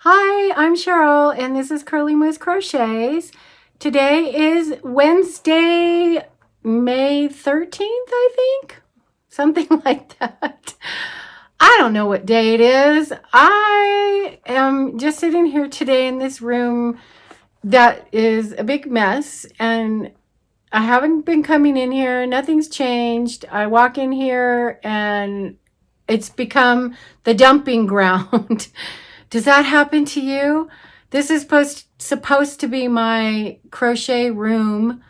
Hi, I'm Cheryl, and this is Curly Moose Crochets. Today is Wednesday, May 13th, I think. Something like that. I don't know what day it is. I am just sitting here today in this room that is a big mess, and I haven't been coming in here. Nothing's changed. I walk in here, and it's become the dumping ground. Does that happen to you? This is supposed to be my crochet room,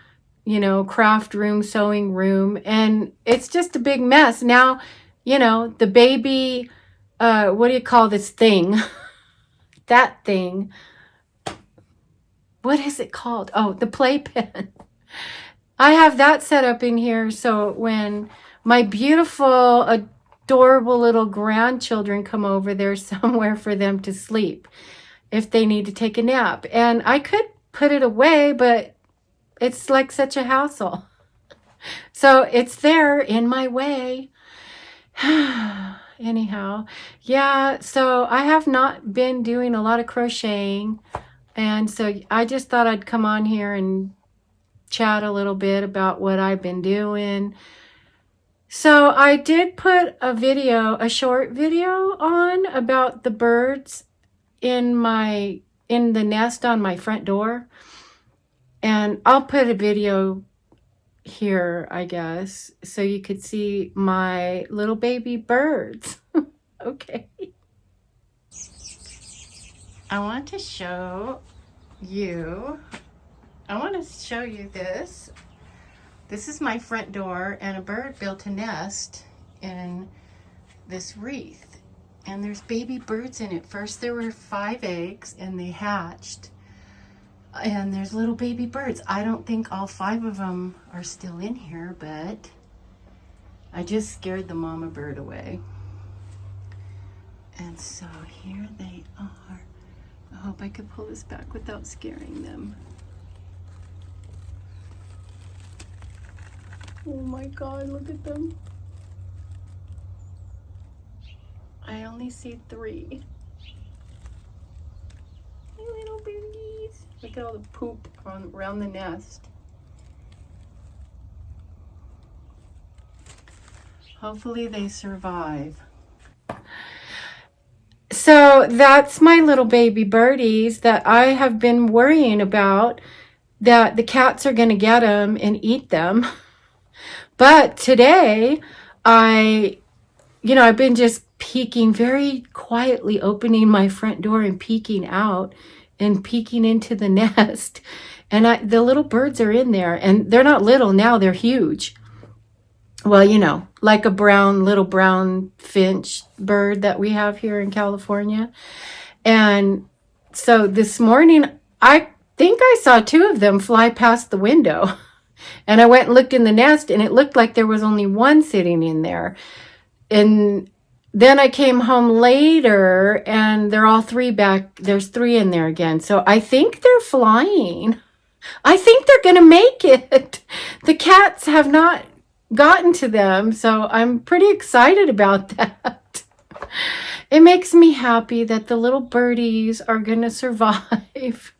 craft room, sewing room, and it's just a big mess. Now, the baby, what do you call this thing? That thing. What is it called? Oh, the playpen. I have that set up in here so when my beautiful, adorable little grandchildren come over, there's somewhere for them to sleep if they need to take a nap. And I could put it away, but it's like such a hassle. So it's there in my way. Anyhow, yeah, so I have not been doing a lot of crocheting. And so I just thought I'd come on here and chat a little bit about what I've been doing. So I did put a short video on about the birds in the nest on my front door. And I'll put a video here, I guess, so you could see my little baby birds. Okay. I want to show you this. This is my front door, and a bird built a nest in this wreath. And there's baby birds in it. First there were 5 eggs, and they hatched. And there's little baby birds. I don't think all 5 of them are still in here, but I just scared the mama bird away. And so here they are. I hope I could pull this back without scaring them. Oh my God, look at them. I only see 3. My little babies. Look at all the poop around the nest. Hopefully they survive. So that's my little baby birdies that I have been worrying about, that the cats are going to get them and eat them. But today, I've been just peeking very quietly, opening my front door and peeking out and peeking into the nest. And the little birds are in there, and they're not little now, they're huge. Well, like a little brown finch bird that we have here in California. And so this morning, I think I saw 2 of them fly past the window. And I went and looked in the nest, and it looked like there was only 1 sitting in there. And then I came home later, and they're all 3 back. There's 3 in there again. So I think they're flying. I think they're going to make it. The cats have not gotten to them, so I'm pretty excited about that. It makes me happy that the little birdies are going to survive.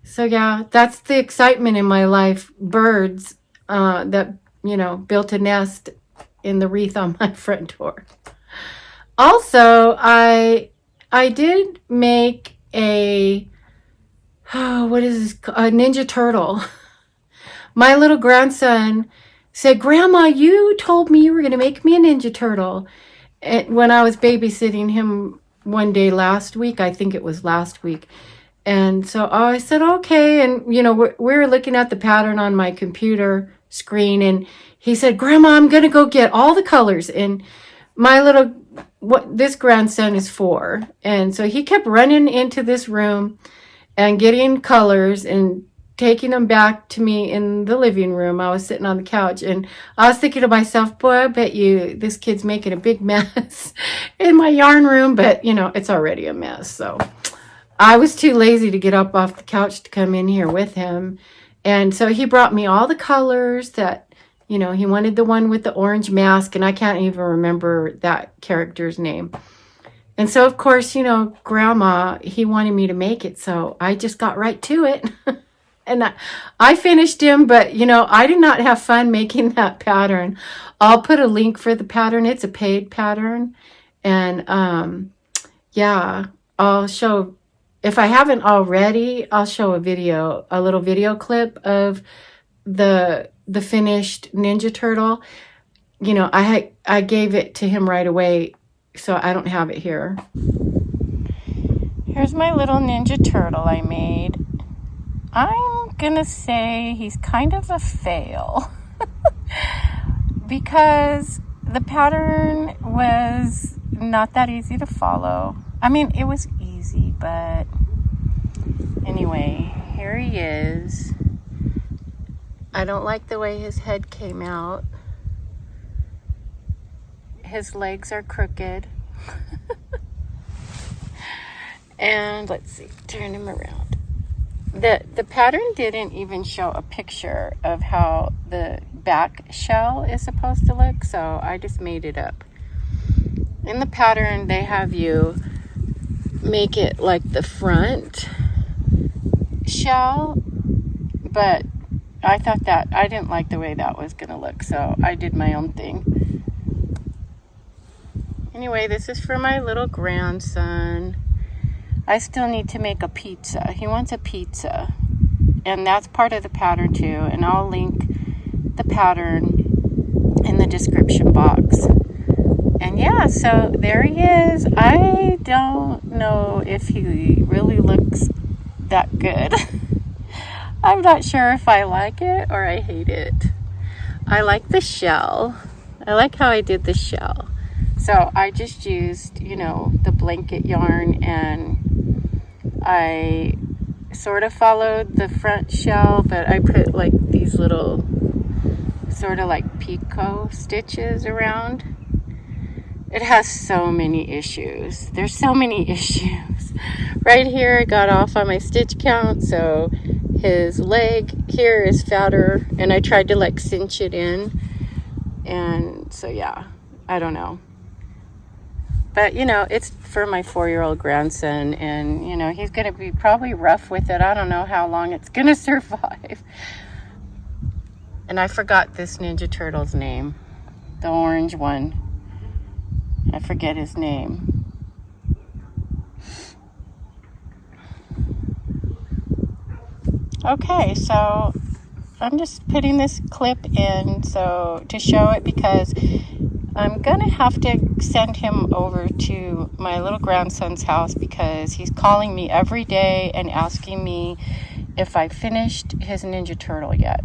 So yeah, that's the excitement in my life. Birds that, built a nest in the wreath on my front door. Also, I did make a Ninja Turtle. My little grandson said, "Grandma, you told me you were going to make me a Ninja Turtle." When I was babysitting him one day last week, I think it was last week. And so I said, okay. And, we were looking at the pattern on my computer screen, and he said, "Grandma, I'm going to go get all the colors." And this grandson is 4. And so he kept running into this room and getting colors and taking them back to me in the living room. I was sitting on the couch, and I was thinking to myself, boy, I bet you this kid's making a big mess in my yarn room, but it's already a mess. So I was too lazy to get up off the couch to come in here with him. And so he brought me all the colors that, he wanted the one with the orange mask, and I can't even remember that character's name. And so, of course, Grandma, he wanted me to make it. So I just got right to it. And I finished him, but, I did not have fun making that pattern. I'll put a link for the pattern. It's a paid pattern. And yeah, I'll show, if I haven't already, I'll show a little video clip of the finished Ninja Turtle. I gave it to him right away, so I don't have it here. Here's my little Ninja Turtle I made. I'm gonna say he's kind of a fail because the pattern was not that easy to follow. I mean, it was easy, but anyway, here he is. I don't like the way his head came out. His legs are crooked. And let's see, turn him around. The pattern didn't even show a picture of how the back shell is supposed to look, so I just made it up. In the pattern, they have you make it like the front shell, but I thought that I didn't like the way that was gonna look, so I did my own thing. Anyway, this is for my little grandson. I still need to make a pizza. He wants a pizza. And that's part of the pattern too. And I'll link the pattern in the description box. And yeah, so there he is. I don't know if he really looks that good. I'm not sure if I like it or I hate it. I like the shell. I like how I did the shell. So I just used, the blanket yarn, and I sort of followed the front shell, but I put like these little sort of like picot stitches around. It has so many issues. There's so many issues. Right here, I got off on my stitch count, so his leg here is fatter, and I tried to like cinch it in. And so, yeah, I don't know. But, it's for my 4-year-old grandson, and, he's going to be probably rough with it. I don't know how long it's going to survive. And I forgot this Ninja Turtle's name. The orange one. I forget his name. Okay, so I'm just putting this clip in to show it, because I'm going to have to send him over to my little grandson's house, because he's calling me every day and asking me if I finished his Ninja Turtle yet.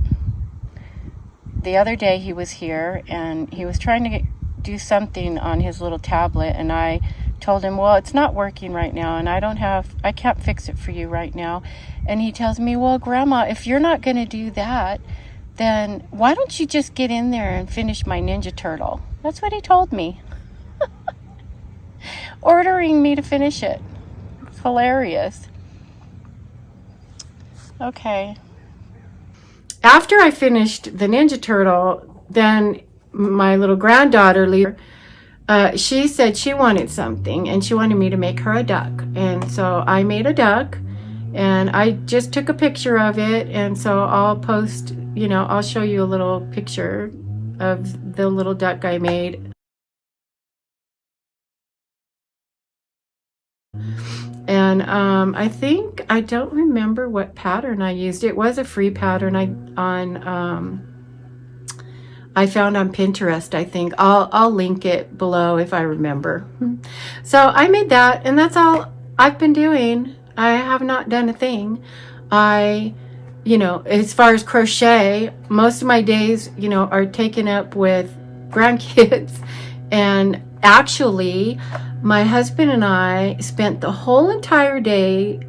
The other day he was here and he was trying to do something on his little tablet, and I told him, well, it's not working right now, and I can't fix it for you right now. And he tells me, well, Grandma, if you're not going to do that, then why don't you just get in there and finish my Ninja Turtle? That's what he told me. Ordering me to finish it. It's hilarious. Okay. After I finished the Ninja Turtle, then my little granddaughter, she said she wanted something, and she wanted me to make her a duck. And so I made a duck, and I just took a picture of it. And so I'll post, I'll show you a little picture of the little duck I made. And I don't remember what pattern I used. It was a free pattern I found on Pinterest, I think. I'll link it below if I remember. So I made that, and that's all I've been doing. I have not done a thing. As far as crochet, most of my days, are taken up with grandkids. And actually, my husband and I spent the whole entire day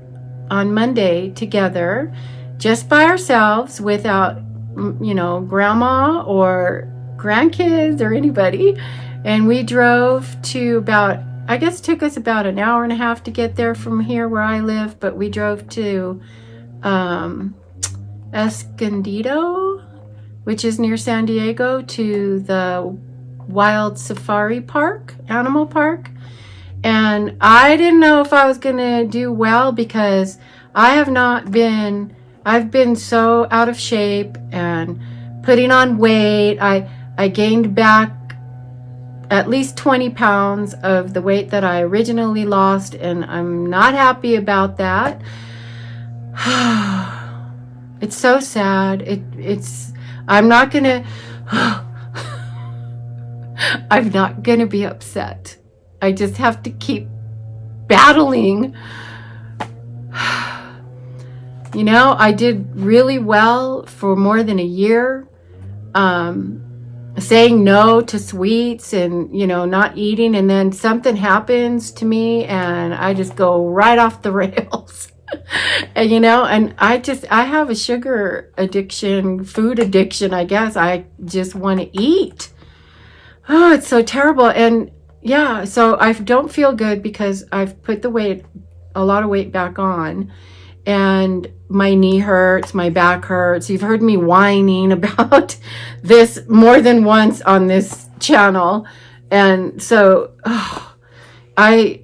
on Monday together, just by ourselves, without, grandma or grandkids or anybody. And we drove to took us about an hour and a half to get there from here where I live, but we drove to Escondido, which is near San Diego, to the Wild Safari Park, Animal Park. And I didn't know if I was going to do well because I've been so out of shape and putting on weight. I gained back at least 20 pounds of the weight that I originally lost, and I'm not happy about that. It's so sad. I'm not going to, I'm not going to be upset. I just have to keep battling. You know, I did really well for more than a year, saying no to sweets and, you know, not eating. And then something happens to me and I just go right off the rails. And, you know, and I have a sugar addiction, food addiction, I guess. I just want to eat. Oh, it's so terrible. And yeah, so I don't feel good because I've put a lot of weight back on, and my knee hurts, my back hurts. You've heard me whining about this more than once on this channel. And so I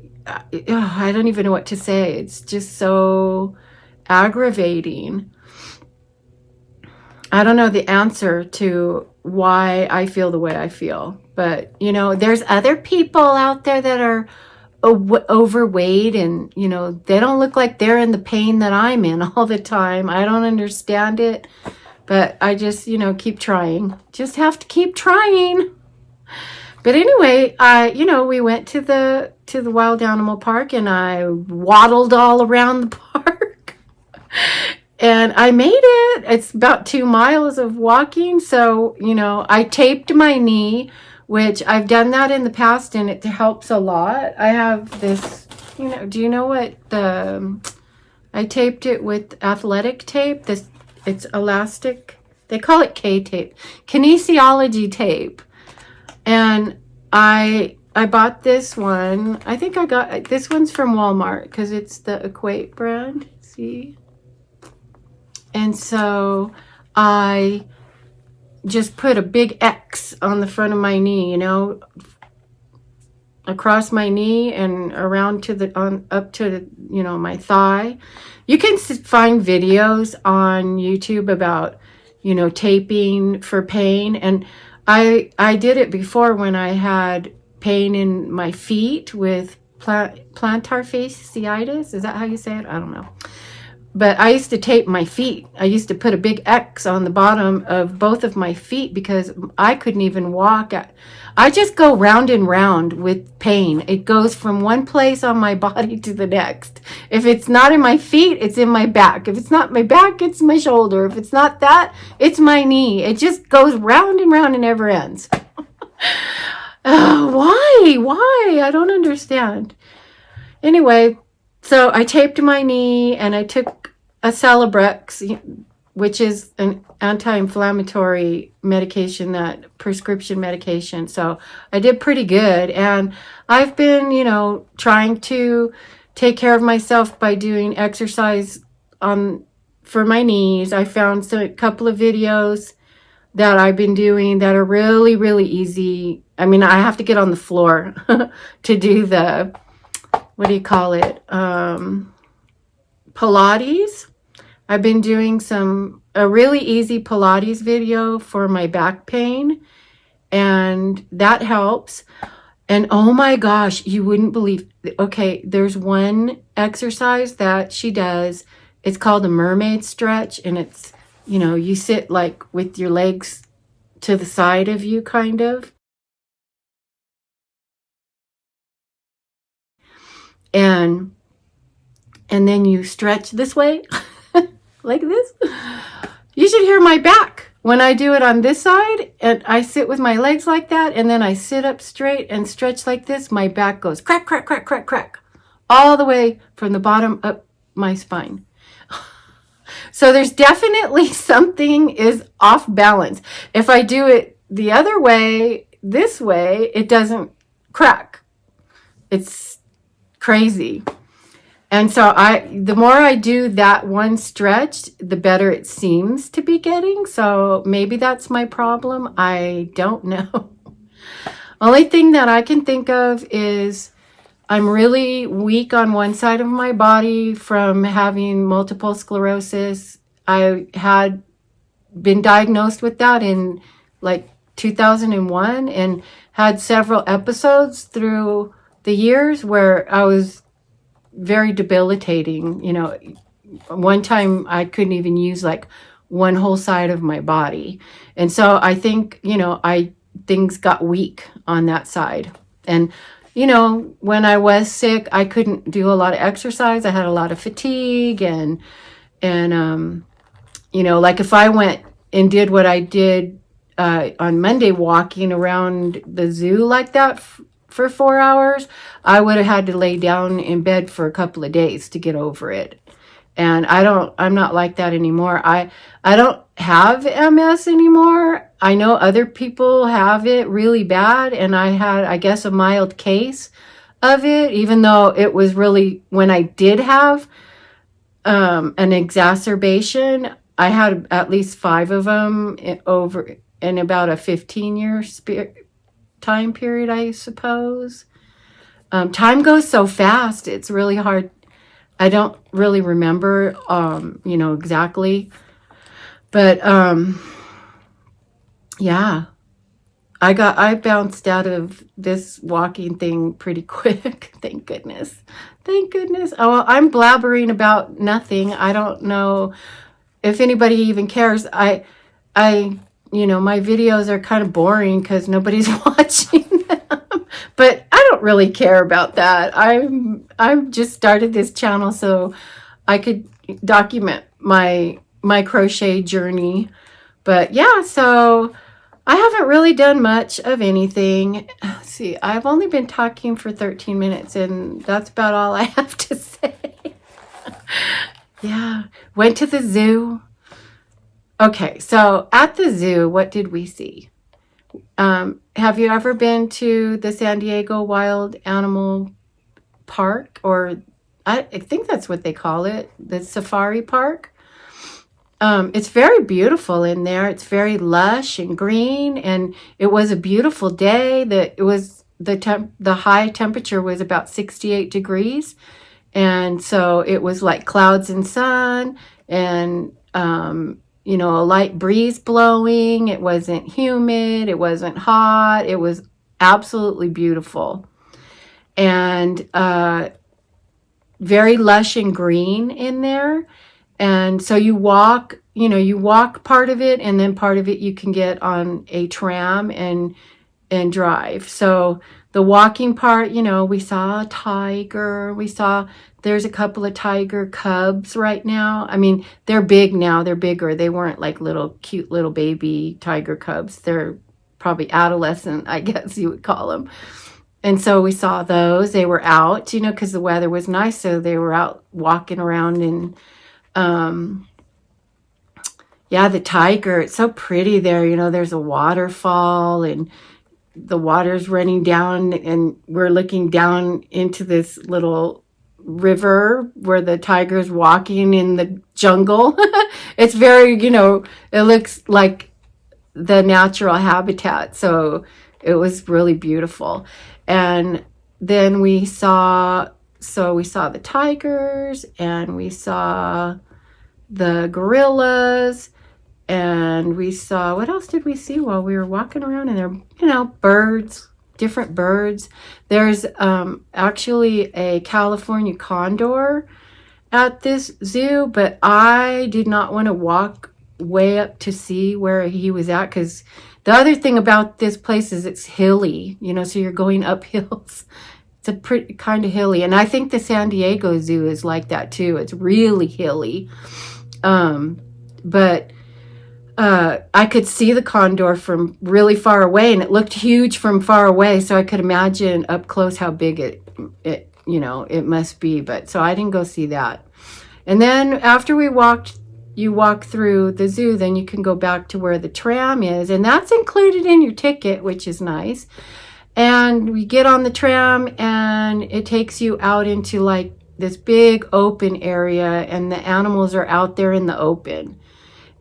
don't even know what to say. It's just so aggravating. I don't know the answer to why I feel the way I feel. But, you know, there's other people out there that are overweight and, you know, they don't look like they're in the pain that I'm in all the time. I don't understand it. But I just, you know, keep trying. Just have to keep trying. But anyway, we went to the wild animal park and I waddled all around the park. And I made it. It's about 2 miles of walking. So, you know, I taped my knee, which I've done that in the past and it helps a lot. I have this, you know, do you know what I taped it with athletic tape. It's elastic. They call it K-tape. Kinesiology tape. And I bought this one. I think I got, this one's from Walmart because it's the Equate brand. See? And so I just put a big X on the front of my knee, you know, across my knee and around up to, you know, my thigh. You can find videos on YouTube about, you know, taping for pain. And I did it before when I had pain in my feet with plantar fasciitis. Is that how you say it? I don't know. But I used to tape my feet. I used to put a big X on the bottom of both of my feet because I couldn't even walk. I just go round and round with pain. It goes from one place on my body to the next. If it's not in my feet, it's in my back. If it's not my back, it's my shoulder. If it's not that, it's my knee. It just goes round and round and never ends. Why? Why? I don't understand. Anyway, so I taped my knee and I took a Celebrex, which is an anti-inflammatory medication, that prescription medication. So I did pretty good. And I've been, you know, trying to take care of myself by doing exercise for my knees. I found a couple of videos that I've been doing that are really, really easy. I mean, I have to get on the floor to do the, what do you call it? Pilates. I've been doing a really easy Pilates video for my back pain, and that helps. And oh my gosh, you wouldn't believe. Okay, there's one exercise that she does. It's called a mermaid stretch, and it's, you know, you sit like with your legs to the side of you, kind of. And then you stretch this way, like this. You should hear my back when I do it on this side, and I sit with my legs like that, and then I sit up straight and stretch like this. My back goes crack, crack, crack, crack, crack, all the way from the bottom up my spine. So there's definitely something is off balance. If I do it the other way, this way, it doesn't crack. It's crazy. And so the more I do that one stretch, the better it seems to be getting. So maybe that's my problem. I don't know. Only thing that I can think of is I'm really weak on one side of my body from having multiple sclerosis. I had been diagnosed with that in like 2001 and had several episodes through the years where I was very debilitating. One time I couldn't even use like one whole side of my body. And so I think, things got weak on that side. And, when I was sick, I couldn't do a lot of exercise. I had a lot of fatigue and like if I went and did what I did on Monday, walking around the zoo like that for 4 hours, I would have had to lay down in bed for a couple of days to get over it. And I'm not like that anymore. I don't have MS anymore. I know other people have it really bad, and I had, I guess, a mild case of it, even though it was really, when I did have an exacerbation, I had at least 5 of them over in about a 15-year time period, I suppose. Time goes so fast, it's really hard. I don't really remember, exactly. But, yeah, I bounced out of this walking thing pretty quick. Thank goodness. Thank goodness. Oh, well, I'm blabbering about nothing. I don't know if anybody even cares. My videos are kind of boring because nobody's watching them. But I don't really care about that. I'm just started this channel so I could document my crochet journey. But yeah, so I haven't really done much of anything. Let's see, I've only been talking for 13 minutes, and that's about all I have to say. Yeah, went to the zoo. Okay, so at the zoo, what did we see? Have you ever been to the San Diego Wild Animal Park? Or I think that's what they call it, the safari park. It's very beautiful in there. It's very lush and green, and it was a beautiful day. The high temperature was about 68 degrees, and so it was like clouds and sun, and a light breeze blowing. It wasn't humid. It wasn't hot. It was absolutely beautiful, and very lush and green in there. And so you walk part of it, and then part of it you can get on a tram and drive. So the walking part, we saw a tiger. There's a couple of tiger cubs right now. I mean, they're big now. They're bigger. They weren't like cute little baby tiger cubs. They're probably adolescent, I guess you would call them. And so we saw those. They were out, because the weather was nice. So they were out walking around, and the tiger, it's so pretty there. There's a waterfall, and the water's running down, and we're looking down into this little river where the tiger's walking in the jungle. It's very, it looks like the natural habitat. So it was really beautiful. And then we saw the tigers, and we saw the gorillas, and we saw, what else did we see while we were walking around? And there, birds, different birds. There's actually a California condor at this zoo, but I did not want to walk way up to see where he was at, because the other thing about this place is it's hilly, so you're going up hills. It's a pretty kind of hilly. And I think the San Diego Zoo is like that too. It's really hilly. But I could see the condor from really far away, and it looked huge from far away. So I could imagine up close how big it must be. But so I didn't go see that. And then after you walk through the zoo, then you can go back to where the tram is, and that's included in your ticket, which is nice. And we get on the tram, and it takes you out into like this big open area, and the animals are out there in the open.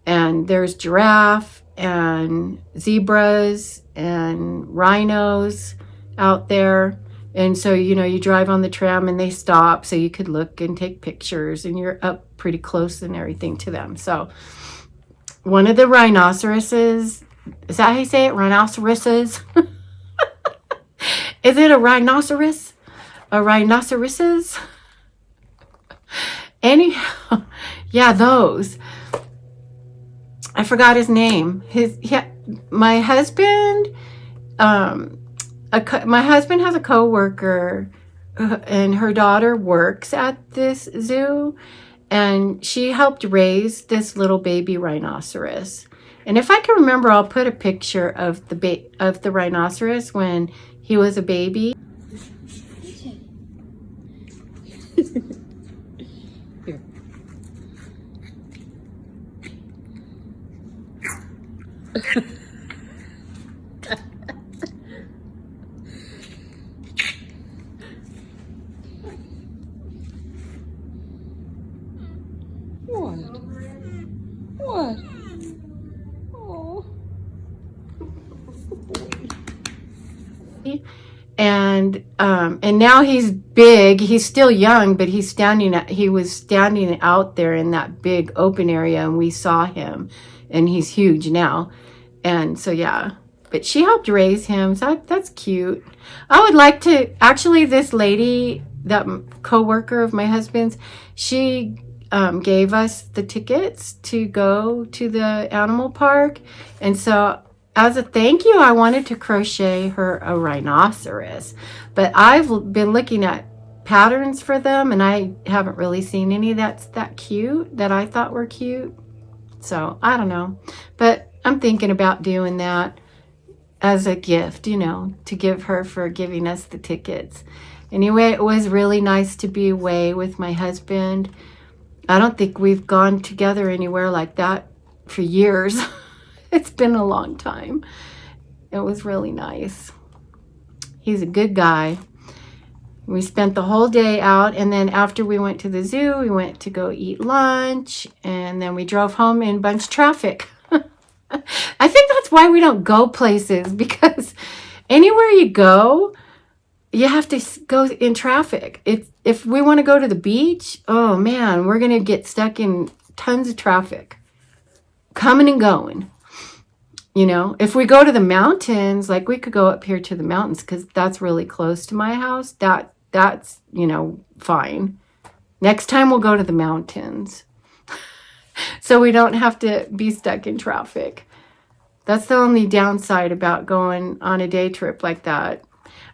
And there's giraffe and zebras and rhinos out there. And so, you know, you drive on the tram and they stop so you could look and take pictures, and you're up pretty close and everything to them. So one of the rhinoceroses, is that how you say it? Rhinoceroses? Is it a rhinoceros? A rhinoceroses? Anyhow, yeah, those. I forgot his name. My husband, my husband has a coworker, and her daughter works at this zoo, and she helped raise this little baby rhinoceros. And if I can remember, I'll put a picture of the rhinoceros when he was a baby. Here. What? What? Oh. And now he's big. He's still young, but he was standing out there in that big open area, and we saw him, and he's huge now. And so, yeah, but she helped raise him. So that's cute. I would like to, actually, this lady, that co-worker of my husband's, she gave us the tickets to go to the animal park. And so as a thank you, I wanted to crochet her a rhinoceros. But I've been looking at patterns for them, and I haven't really seen any that's that cute, that I thought were cute. So I don't know. But I'm thinking about doing that as a gift, you know, to give her for giving us the tickets. Anyway, it was really nice to be away with my husband. I don't think we've gone together anywhere like that for years. It's been a long time. It was really nice. He's a good guy. We spent the whole day out, and then after we went to the zoo, we went to go eat lunch, and then we drove home in a bunch of traffic. I think that's why we don't go places, because anywhere you go, you have to go in traffic. If we want to go to the beach, oh man, we're going to get stuck in tons of traffic, coming and going. You know, if we go to the mountains, like we could go up here to the mountains because that's really close to my house. That's, you know, fine. Next time we'll go to the mountains so we don't have to be stuck in traffic. That's the only downside about going on a day trip like that.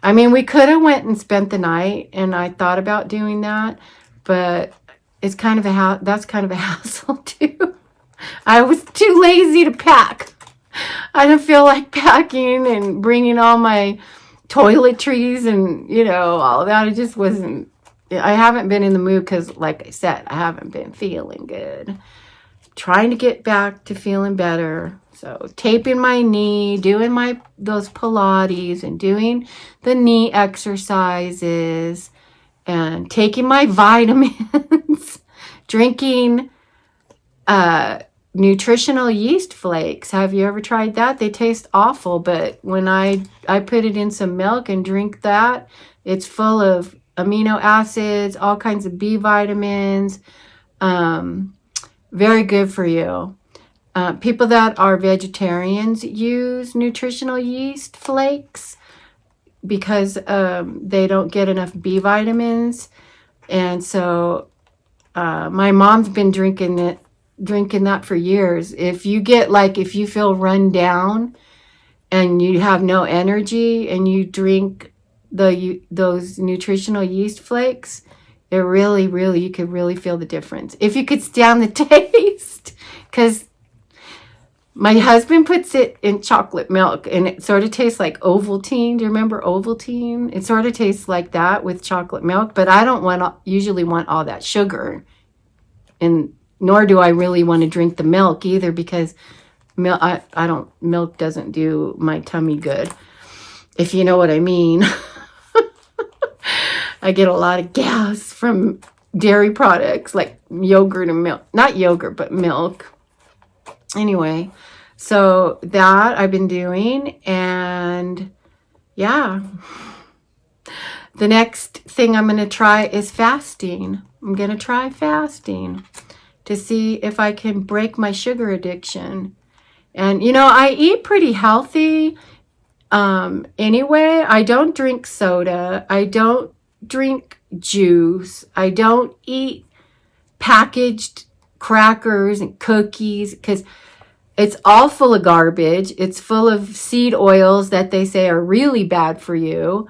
I mean, we could have went and spent the night, and I thought about doing that, but it's kind of that's kind of a hassle too. I was too lazy to pack. I didn't feel like packing and bringing all my toiletries and, you know, all of that. It just wasn't, I haven't been in the mood because, like I said, I haven't been feeling good. Trying to get back to feeling better. So taping my knee, doing those Pilates and doing the knee exercises and taking my vitamins, drinking nutritional yeast flakes. Have you ever tried that? They taste awful, but when I put it in some milk and drink that, it's full of amino acids, all kinds of B vitamins. Very good for you. People that are vegetarians use nutritional yeast flakes because they don't get enough B vitamins. And so my mom's been drinking that for years. If you feel run down and you have no energy and you drink those nutritional yeast flakes, it really, you could really feel the difference. If you could stand the taste, because my husband puts it in chocolate milk and it sort of tastes like Ovaltine. Do you remember Ovaltine? It sort of tastes like that with chocolate milk, but I don't usually want all that sugar, and nor do I really want to drink the milk either, because milk doesn't do my tummy good, if you know what I mean. I get a lot of gas from dairy products like yogurt and milk. Not yogurt, but milk. Anyway, so that I've been doing, and yeah. the next thing I'm going to try is fasting. I'm going to try fasting to see if I can break my sugar addiction. And, you know, I eat pretty healthy anyway. I don't drink soda. I don't drink juice. I don't eat packaged crackers and cookies because it's all full of garbage. It's full of seed oils that they say are really bad for you.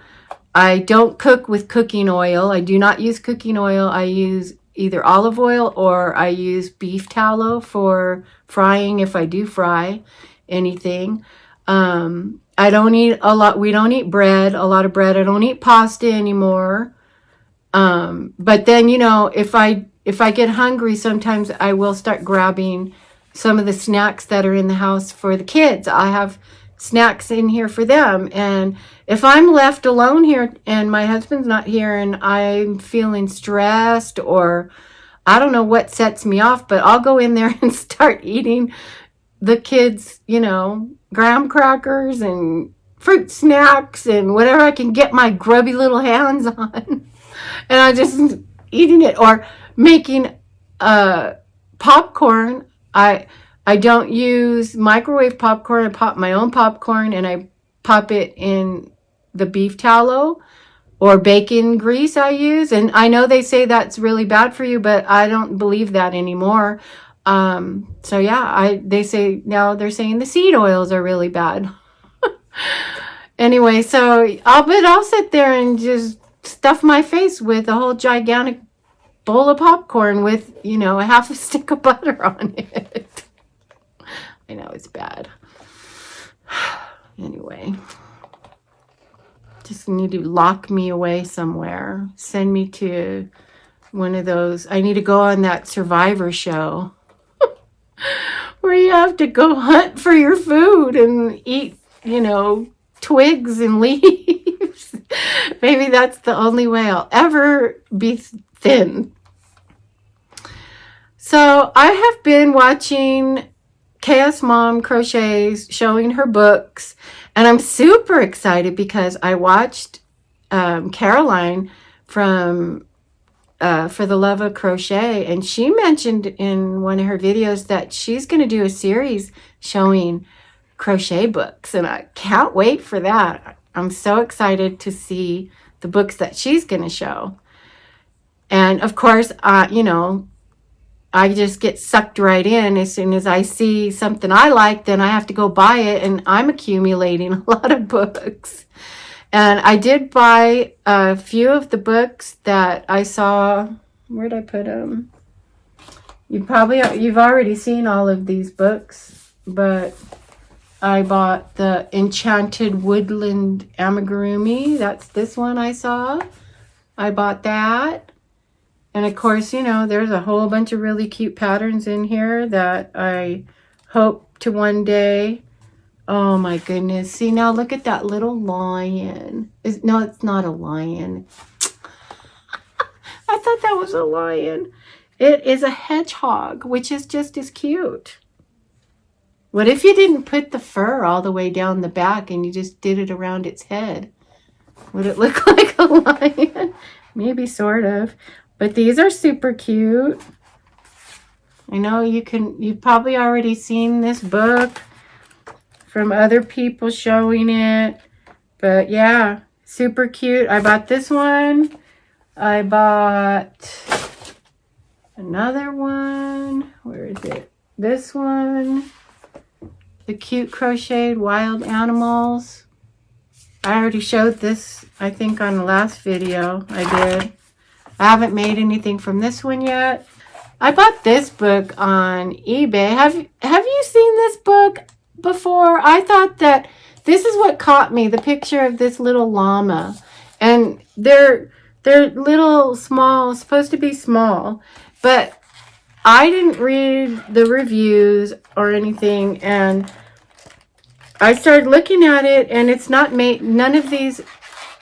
I don't cook with cooking oil. I do not use cooking oil. I use either olive oil or I use beef tallow for frying if I do fry anything. I don't eat a lot. We don't eat bread, a lot of bread. I don't eat pasta anymore. But then, you know, if I get hungry, sometimes I will start grabbing some of the snacks that are in the house for the kids. I have snacks in here for them. And if I'm left alone here and my husband's not here and I'm feeling stressed or I don't know what sets me off, but I'll go in there and start eating the kids, you know, graham crackers and fruit snacks and whatever I can get my grubby little hands on. And I just eating it or making popcorn. I don't use microwave popcorn. I pop my own popcorn and I pop it in the beef tallow or bacon grease I use. And I know they say that's really bad for you, but I don't believe that anymore. So yeah, they say now they're saying the seed oils are really bad. Anyway, so I'll sit there and just stuff my face with a whole gigantic bowl of popcorn with, you know, a half a stick of butter on it. I know it's bad. Anyway, just need to lock me away somewhere. Send me to one of those. I need to go on that Survivor show where you have to go hunt for your food and eat, you know, twigs and leaves. Maybe that's the only way I'll ever be thin. So I have been watching Chaos Mom Crochets showing her books, and I'm super excited because I watched Caroline from For the Love of Crochet, and she mentioned in one of her videos that she's going to do a series showing crochet books, and I can't wait for that. I'm so excited to see the books that she's going to show. And of course, you know, I just get sucked right in. As soon as I see something I like, then I have to go buy it, and I'm accumulating a lot of books. And I did buy a few of the books that I saw. Where'd I put them? You've already seen all of these books, but I bought the Enchanted Woodland Amigurumi. That's this one I saw. I bought that. And of course, you know, there's a whole bunch of really cute patterns in here that I hope to one day. Oh my goodness. See, now look at that little lion. No, it's not a lion. I thought that was a lion. It is a hedgehog, which is just as cute. What if you didn't put the fur all the way down the back and you just did it around its head? Would it look like a lion? Maybe sort of. But these are super cute. I know you've probably already seen this book from other people showing it. But yeah, super cute. I bought this one. I bought another one. Where is it? This one. The Cute Crocheted Wild Animals. I already showed this, I think, on the last video I did. I haven't made anything from this one yet. I bought this book on eBay. Have you seen this book before? I thought that this is what caught me, the picture of this little llama. And they're little, small, supposed to be small. But I didn't read the reviews or anything. And I started looking at it, and it's not made, none of these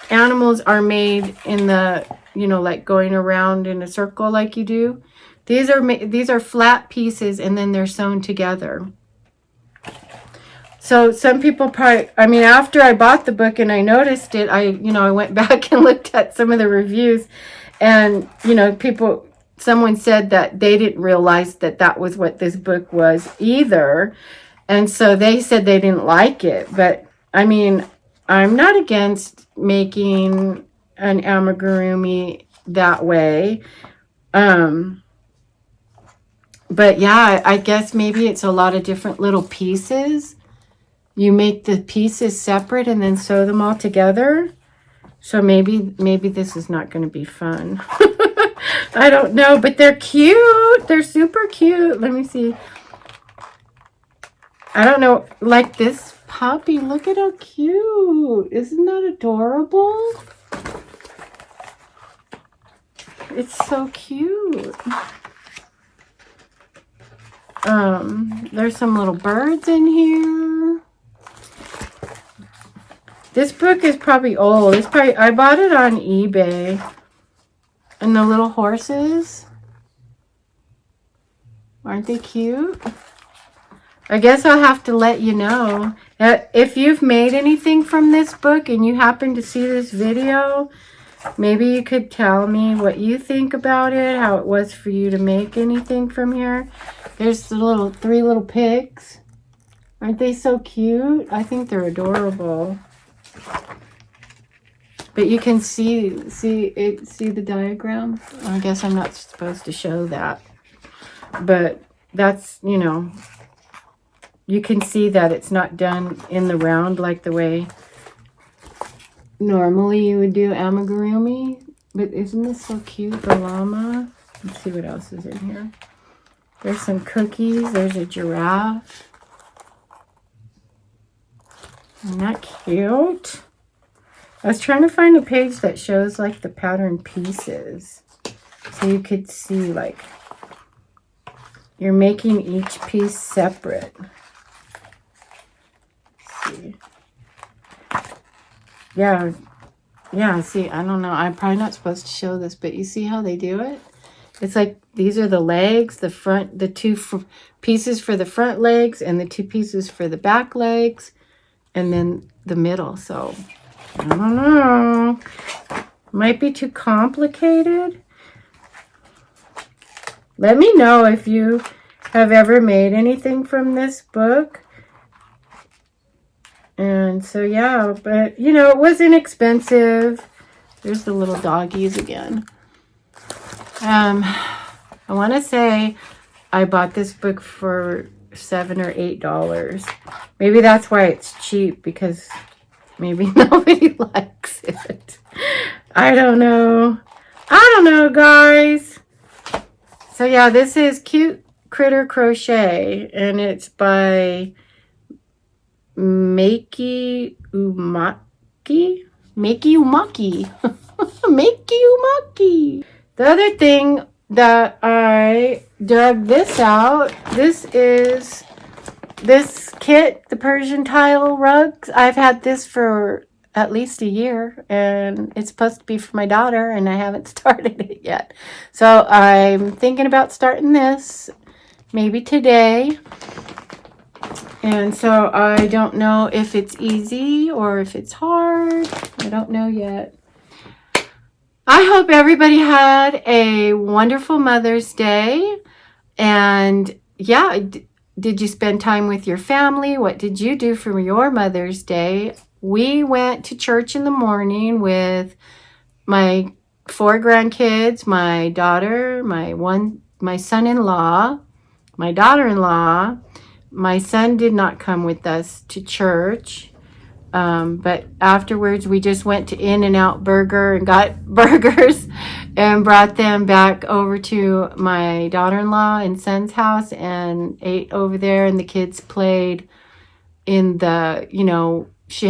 animals are made in the, you know, like going around in a circle like you do. These are flat pieces, and then they're sewn together. So some people probably, I mean, after I bought the book and I noticed it, I went back and looked at some of the reviews, and, someone said that they didn't realize that that was what this book was either. And so they said they didn't like it. But, I mean, I'm not against making an amigurumi that way. But yeah, I guess maybe it's a lot of different little pieces. You make the pieces separate and then sew them all together. So maybe this is not going to be fun. I don't know, but they're cute. They're super cute. Let me see. I don't know, like this puppy. Look at how cute. Isn't that adorable? It's so cute. There's some little birds in here. This book is probably old. I bought it on eBay. And the little horses. Aren't they cute? I guess I'll have to let you know. If you've made anything from this book and you happen to see this video, maybe you could tell me what you think about it, how it was for you to make anything from here. There's the three little pigs. Aren't they so cute? I think they're adorable. But you can see the diagram. I guess I'm not supposed to show that. But that's, you can see that it's not done in the round like the way normally you would do amigurumi. But isn't this so cute, the llama? Let's see what else is in here. There's some cookies. There's a giraffe. Isn't that cute? I was trying to find a page that shows like the pattern pieces. So you could see like you're making each piece separate. Let's see. Yeah, see, I don't know. I'm probably not supposed to show this, but you see how they do it? It's like these are the legs, the front, the two pieces for the front legs and the two pieces for the back legs, and then the middle. So I don't know. Might be too complicated. Let me know if you have ever made anything from this book. And so, yeah, but, it was inexpensive. There's the little doggies again. I want to say I bought this book for $7 or $8. Maybe that's why it's cheap, because maybe nobody likes it. I don't know. Guys. So yeah, this is Cute Critter Crochet, and it's by Makey Umaki. Makey Umaki. Makey Umaki. The other thing that I dug this out, this is this kit, the Persian tile rugs. I've had this for at least a year, and it's supposed to be for my daughter, and I haven't started it yet. So I'm thinking about starting this maybe today. And so I don't know if it's easy or if it's hard. I don't know yet. I hope everybody had a wonderful Mother's Day. And yeah, did you spend time with your family? What did you do for your Mother's Day? We went to church in the morning with my 4 grandkids, my daughter, my son-in-law, my daughter-in-law. My son did not come with us to church, but afterwards we just went to In-N-Out Burger and got burgers and brought them back over to my daughter-in-law and son's house and ate over there, and the kids played in the, she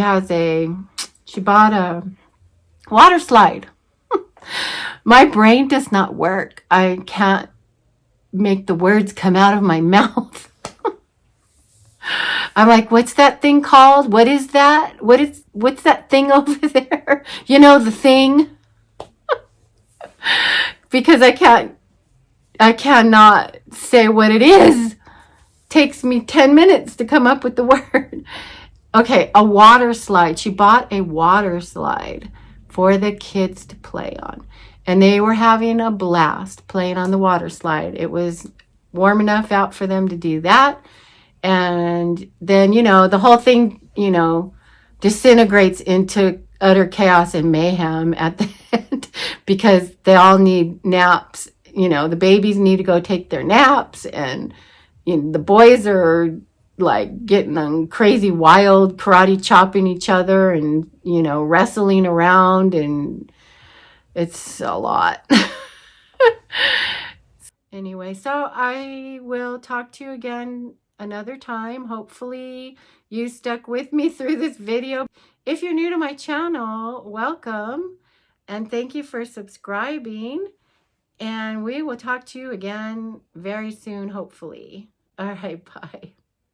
bought a water slide. My brain does not work. I can't make the words come out of my mouth. I'm like, what's that thing called? What is that? What's that thing over there? The thing. Because I cannot say what it is. takes me 10 minutes to come up with the word. Okay, a water slide. She bought a water slide for the kids to play on. And they were having a blast playing on the water slide. It was warm enough out for them to do that. And then, the whole thing, disintegrates into utter chaos and mayhem at the end because they all need naps. The babies need to go take their naps, and the boys are like getting on crazy wild karate chopping each other and wrestling around, and it's a lot. Anyway, so I will talk to you again another time. Hopefully you stuck with me through this video. If you're new to my channel, welcome, and thank you for subscribing, and we will talk to you again very soon, hopefully. All right, bye.